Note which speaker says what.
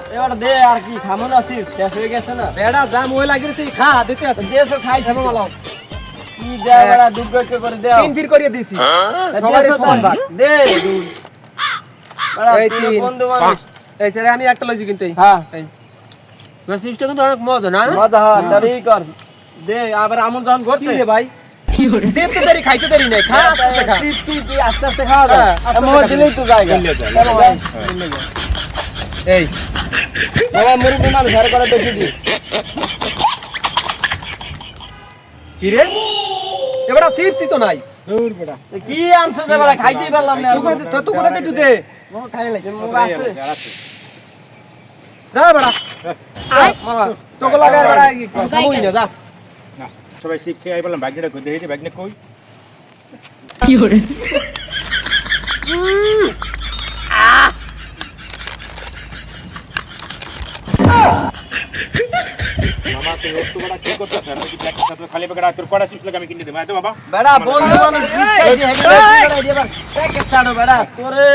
Speaker 1: এবার দে আর কি খামো না সির শেষ হয়ে গেছে না
Speaker 2: বেড়া জাম ওই লাগিয়েছে খা দিতে আছে
Speaker 1: দেশও খাইছে মালাও কি দেয় বড়া দুর্গকে করে দাও
Speaker 2: তিন ফির করিয়ে দিছি
Speaker 1: সবাই
Speaker 2: সবারই সমান ভাগ
Speaker 1: দে বড়া
Speaker 2: এই
Speaker 1: তুই
Speaker 2: তিন।
Speaker 1: বন্ধু মানুষ
Speaker 2: এই স্যার আমি একটা লইছি কিন্তু
Speaker 1: হ্যাঁ
Speaker 2: তোর সিস্টেম কিন্তু অনেক মজা না
Speaker 1: মজা হয় চারি কর দে আবার আমন যখন
Speaker 2: কি
Speaker 1: ঘটছে
Speaker 2: রে ভাই দেখতে দেরি খাইতে দেরি নাই খা আস্তে আস্তে খা
Speaker 1: তুই আস্তে আস্তে খাওয়া যা
Speaker 2: হ্যাঁ, আস্তে
Speaker 1: মোর
Speaker 2: আস্তে
Speaker 1: দিলেই তো জায়গা চলো ভাই
Speaker 2: এই
Speaker 1: বাবা মুরব্বি মানুষ হারে করে বেশি দি
Speaker 2: কি রে এবারে সিপসি তো নাই
Speaker 1: দূর বেটা কি আনছ রে বড়া খাইতেই পারলাম না
Speaker 2: তুই কোথা থেকে তুই দে
Speaker 1: ও খাই লাইছে মুখ আছে
Speaker 2: যা বড়া মামা তোকে লাগায় বড়া খামুই না যা
Speaker 3: না সবাই শিখ খেয়ে আই বললাম ব্যাগটা কই দেখি ব্যাগটা কই মামা তুই একটু বড় কি করছিস আমি কি ব্যাগটা সাথে খালি ব্যাগটা তোর কড়া চিপস লাগে আমি কিনে দেব আয় তো বাবা
Speaker 1: বেড়া বন্ধু মানুষ জিত খাইছি হেভি বেড়া দিবার প্যাকেট ছাড়ো বেড়া তোরে